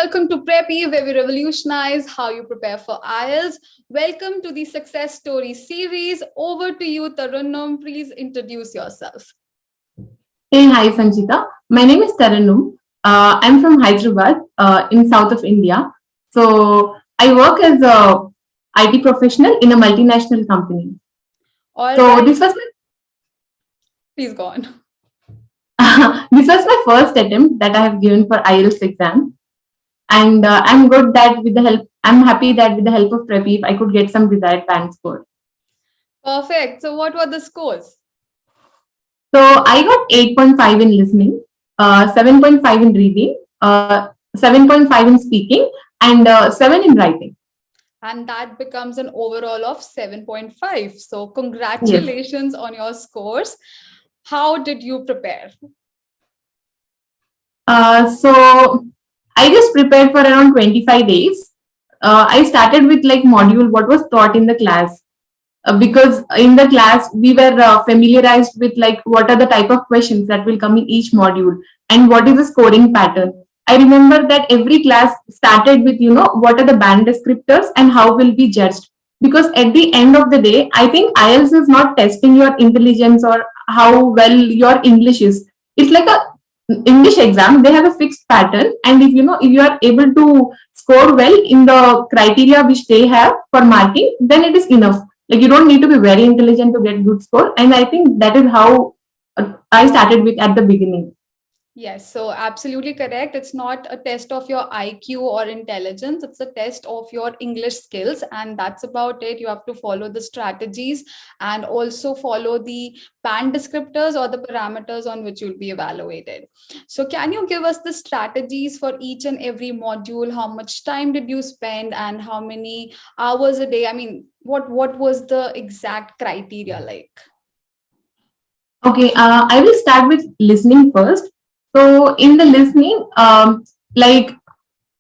welcome to Preppy, where we revolutionize how you prepare for IELTS. Welcome to the Success Story series. Over to you, Tarannum. Please introduce yourself. Hey, hi Sanchita. My name is Tarannum. I'm from Hyderabad in south of India. So I work as a IT professional in a multinational company. All So right, this was please go on. this was my first attempt that I have given for IELTS exam, and I'm good that with the help. I'm happy that with the help of Pradeep, I could get some desired band score. Perfect. So, what were the scores? So I got 8.5 in listening, 7.5 in reading, 7.5 in speaking, and 7 in writing. And that becomes an overall of 7.5. So, Yes. congratulations on your scores. How did you prepare? So I just prepared for around 25 days. I started with like module what was taught in the class, because in the class we were familiarized with like what are the type of questions that will come in each module and what is the scoring pattern. I remember that every class started with what are the band descriptors and how will be judged, because at the end of the day I think IELTS is not testing your intelligence or how well your English is. It's like a English exam. They have a fixed pattern, and if you are able to score well in the criteria which they have for marking, then it is enough. Like, you don't need to be very intelligent to get good score, and I think that is how I started with at the beginning. Yes, so absolutely correct. It's not a test of your IQ or intelligence, it's a test of your English skills, and that's about it. You have to follow the strategies and also follow the band descriptors or the parameters on which you'll be evaluated. So, can you give us the strategies for each and every module? How much time did you spend, and how many hours a day? I mean, what was the exact criteria like? Okay, I will start with listening first. So in the listening, like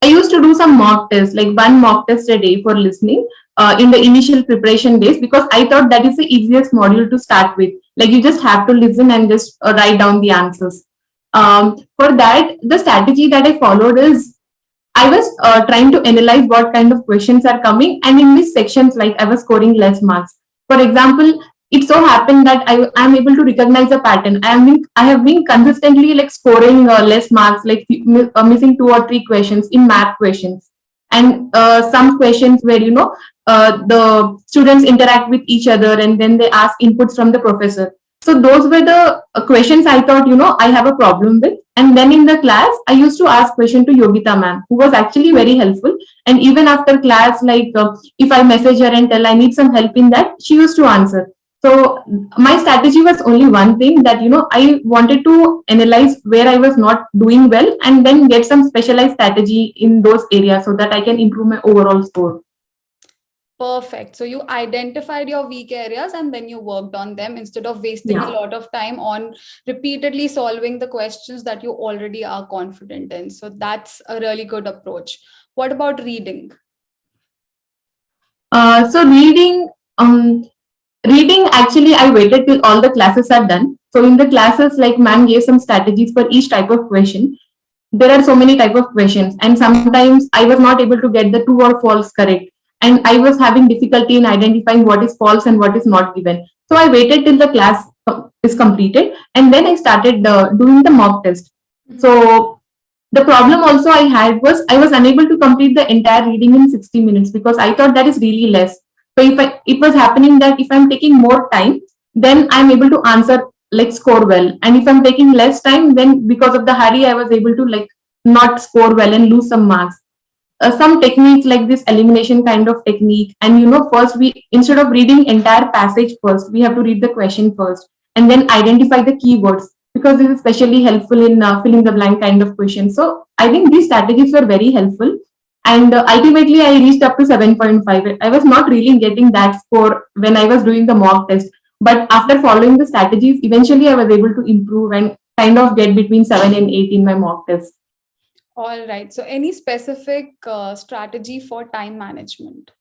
I used to do some mock tests, like one mock test a day for listening in the initial preparation days, because I thought that is the easiest module to start with. Like, you just have to listen and just write down the answers. For that, the strategy that I followed is I was trying to analyze what kind of questions are coming, and in these sections, like I was scoring less marks. For example, it so happened that I am able to recognize a pattern. I have been consistently like scoring less marks, like missing 2 or 3 questions in math questions, and some questions where the students interact with each other and then they ask inputs from the professor. So those were the questions I thought I have a problem with. And then in the class, I used to ask question to Yogita ma'am, who was actually very helpful. And even after class, like if I message her and tell I need some help in that, she used to answer. So my strategy was only one thing, that I wanted to analyze where I was not doing well and then get some specialized strategy in those areas so that I can improve my overall score. Perfect. So you identified your weak areas and then you worked on them instead of wasting a Yeah. lot of time on repeatedly solving the questions that you already are confident in. So that's a really good approach. What about reading? So reading, actually, I waited till all the classes are done. So in the classes, like ma'am gave some strategies for each type of question. There are so many type of questions, and sometimes I was not able to get the true or false correct, and I was having difficulty in identifying what is false and what is not given. So I waited till the class is completed, and then I started doing the mock test. Mhm. So the problem also I had was I was unable to complete the entire reading in 60 minutes, because I thought that is really less. So it was happening that if I'm taking more time, then I'm able to answer, like score well. And if I'm taking less time, then because of the hurry, I was able to like not score well and lose some marks. Some techniques like this elimination kind of technique, and first we, instead of reading entire passage first, we have to read the question first and then identify the keywords, because this is especially helpful in filling the blank kind of question. So I think these strategies were very helpful, and ultimately I reached up to 7.5. I was not really getting that score when I was doing the mock test, but after following the strategies, eventually I was able to improve and kind of get between 7 and 8 in my mock test. All right. So any specific strategy for time management?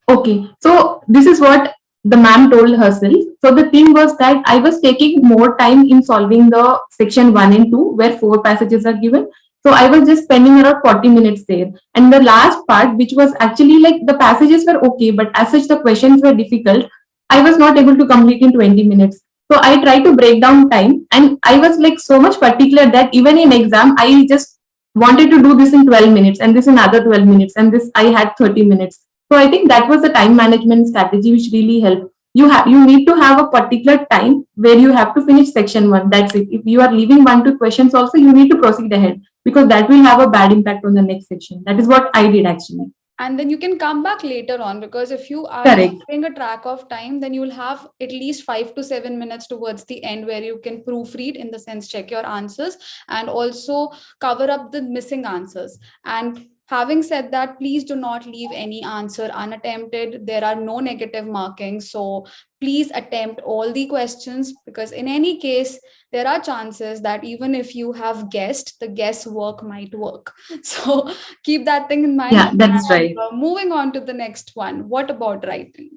Okay, so this is what the ma'am told herself. So the thing was that I was taking more time in solving the section 1 and 2, where 4 passages are given, So I was just spending around 40 minutes there. And the last part, which was actually like the passages were okay, but as such the questions were difficult, I was not able to complete in 20 minutes. So I tried to break down time, and I was like so much particular that even in exam, I just wanted to do this in 12 minutes and this in other 12 minutes, and this I had 30 minutes. So I think that was the time management strategy which really helped. You need to have a particular time where you have to finish section one. That's it. If you are leaving one two questions also, you need to proceed ahead, because that will have a bad impact on the next section. That is what I did actually. And then you can come back later on, because if you are Correct. keeping a track of time, then you will have at least 5 to 7 minutes towards the end where you can proofread, in the sense check your answers and also cover up the missing answers. And having said that, please do not leave any answer unattempted. There are no negative markings, so please attempt all the questions, because in any case there are chances that even if you have guessed, the guesswork might work. So keep that thing in mind. Yeah, that is And right. moving on to the next one, what about writing?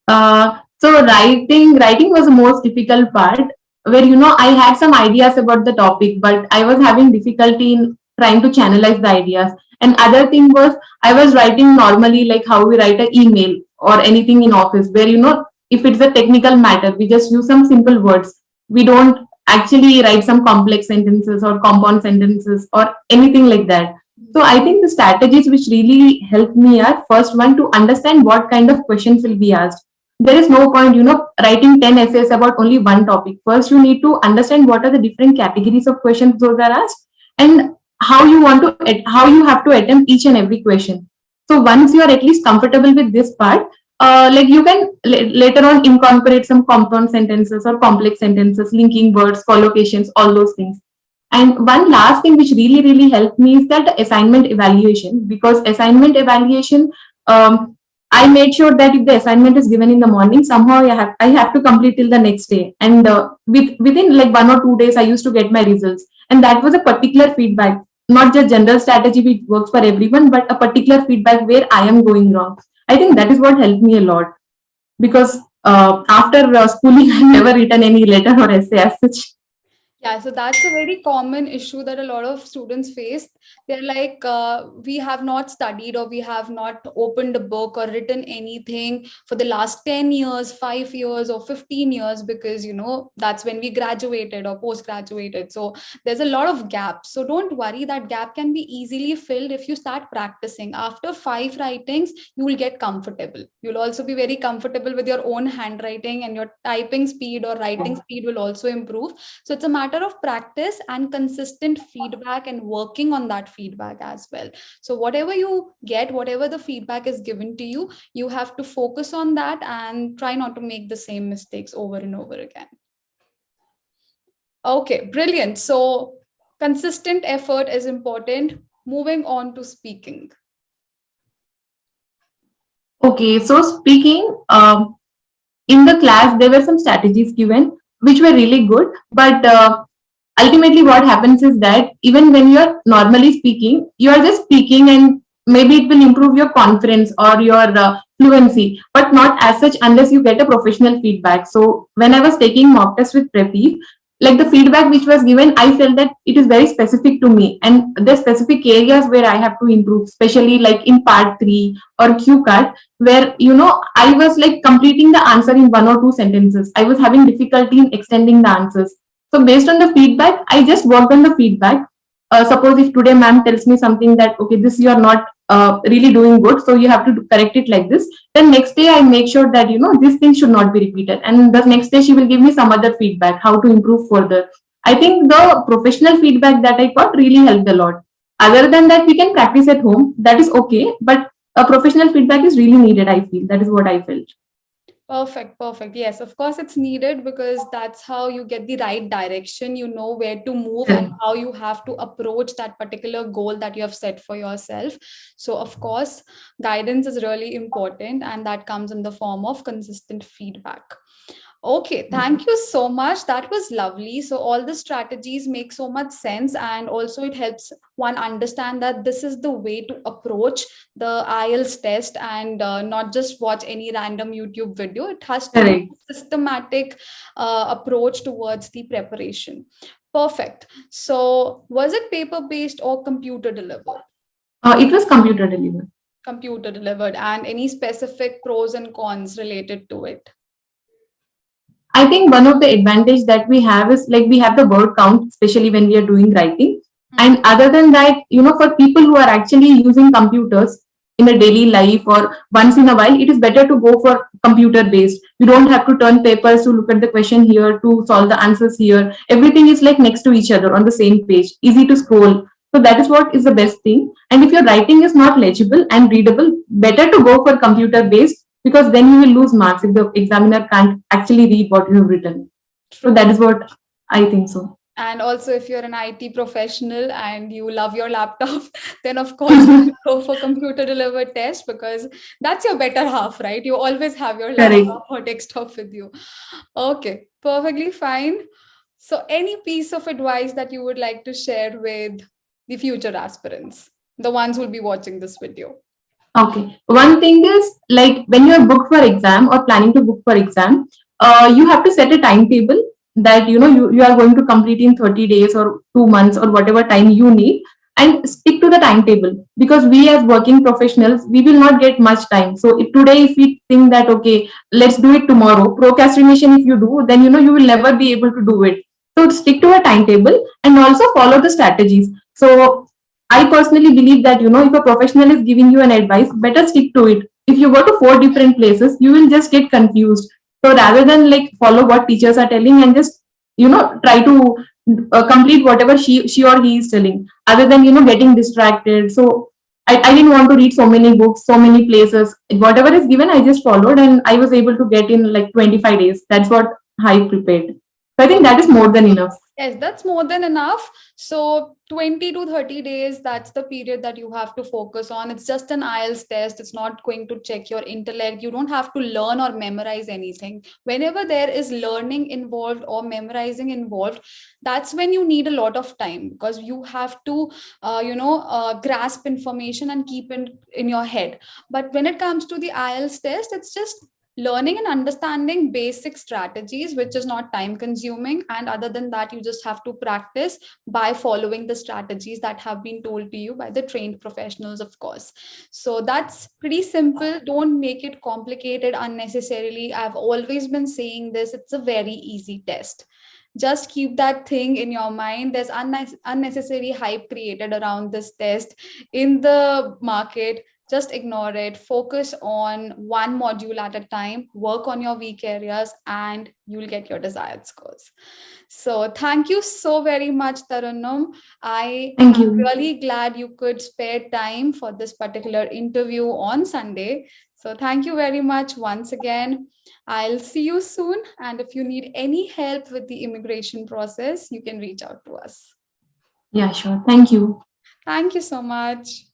So writing was the most difficult part, where I had some ideas about the topic, but I was having difficulty in trying to channelize the ideas. And other thing was, I was writing normally like how we write an email or anything in office, where if it's a technical matter, we just use some simple words. We don't actually write some complex sentences or compound sentences or anything like that. So I think the strategies which really helped me are, first one, to understand what kind of questions will be asked. There is no point writing 10 essays about only one topic. First you need to understand what are the different categories of questions those are asked, and how you have to attempt each and every question. So once you are at least comfortable with this part, like you can later on incorporate some compound sentences or complex sentences, linking words, collocations, all those things. And one last thing which really helped me is that assignment evaluation, because assignment evaluation, I made sure that if the assignment is given in the morning, somehow I have to complete till the next day. And within like 1 or 2 days, I used to get my results. And that was a particular feedback, not just general strategy which works for everyone, but a particular feedback where I am going wrong. I think that is what helped me a lot, because after schooling, I've never written any letter or essay as such. Yeah, so that's a very common issue that a lot of students face. They're like, we have not studied, or we have not opened a book or written anything for the last 10 years, 5 years, or 15 years, because, that's when we graduated or post graduated. So there's a lot of gaps. So don't worry, that gap can be easily filled if you start practicing. After 5 writings, you will get comfortable. You'll also be very comfortable with your own handwriting, and your typing speed or writing speed will also improve. So it's a matter of practice and consistent feedback, and working on that feedback as well. So whatever you get, whatever the feedback is given to you, you have to focus on that and try not to make the same mistakes over and over again. Okay, brilliant. So consistent effort is important. Moving on to speaking. Okay, so speaking, in the class, there were some strategies given which were really good. But ultimately, what happens is that even when you're normally speaking, you are just speaking, and maybe it will improve your confidence or your fluency, but not as such unless you get a professional feedback. So when I was taking mock test with Prepi, like the feedback which was given, I felt that it is very specific to me, and the specific areas where I have to improve, especially like in part 3 or Q card, where I was like completing the answer in 1 or 2 sentences. I was having difficulty in extending the answers. So based on the feedback, I just worked on the feedback. Suppose if today ma'am tells me something that, okay, this you are not really doing good, so you have to correct it like this, then next day I make sure that this thing should not be repeated, and the next day she will give me some other feedback how to improve further. I think the professional feedback that I got really helped a lot. Other than that, we can practice at home, that is okay, but a professional feedback is really needed, I feel. That is what I felt. Perfect, perfect. Yes, of course, it's needed, because that's how you get the right direction. You know where to move and Correct. how you have to approach that particular goal that you have set for yourself. So, of course, guidance is really important, and that comes in the form of consistent feedback. Okay, thank you so much. That was lovely. So, all the strategies make so much sense, and also it helps one understand that this is the way to approach the IELTS test, and not just watch any random YouTube video. It has to be Correct. a systematic approach towards the preparation. Perfect. So was it paper based or computer delivered? It was computer delivered. Computer delivered. And any specific pros and cons related to it? I think one of the advantage that we have is like we have the word count, especially when we are doing writing. Hmm. And other than that, for people who are actually using computers in a daily life or once in a while, it is better to go for computer based. You don't have to turn papers to look at the question here to solve the answers here. Everything is like next to each other on the same page, easy to scroll. So that is what is the best thing. And if your writing is not legible and readable, better to go for computer based because then you will lose marks if the examiner can't actually read what you have written. So True. that is what I think so. And also, if you're an IT professional and you love your laptop, then of course you should go for computer delivered test because that's your better half, right? You always have your Correct. laptop or desktop with you. Okay, perfectly fine. So, any piece of advice that you would like to share with the future aspirants, the ones who will be watching this video? Okay. One thing is like when you are booked for exam or planning to book for exam, you have to set a timetable that you are going to complete in 30 days or 2 months or whatever time you need and stick to the timetable because we as working professionals we will not get much time. So if today if we think that okay let's do it tomorrow, procrastination if you do then you will never be able to do it. So stick to a timetable and also follow the strategies. So I personally believe that if a professional is giving you an advice, better stick to it. If you go to four different places, you will just get confused. So rather than like follow what teachers are telling and just try to complete whatever she or he is telling, other than getting distracted. So I didn't want to read so many books, so many places. Whatever is given, I just followed, and I was able to get in like 25 days. That's what I prepared. So I think that is more than enough. Yes, that's more than enough. So 20 to 30 days, that's the period that you have to focus on. It's just an IELTS test. It's not going to check your intellect. You don't have to learn or memorize anything. Whenever there is learning involved or memorizing involved, that's when you need a lot of time because you have to, grasp information and keep it in your head. But when it comes to the IELTS test, it's just learning and understanding basic strategies, which is not time consuming. And other than that, you just have to practice by following the strategies that have been told to you by the trained professionals, of course. So that's pretty simple. Don't make it complicated unnecessarily. I've always been saying this, it's a very easy test. Just keep that thing in your mind. There's unnecessary hype created around this test in the market. Just ignore it. Focus on one module at a time, work on your weak areas, and you'll get your desired scores. So thank you so very much, Tarannum. I Thank am you. really glad you could spare time for this particular interview on Sunday. So thank you very much once again. I'll see you soon. And if you need any help with the immigration process, you can reach out to us. Yeah, sure. Thank you. Thank you so much.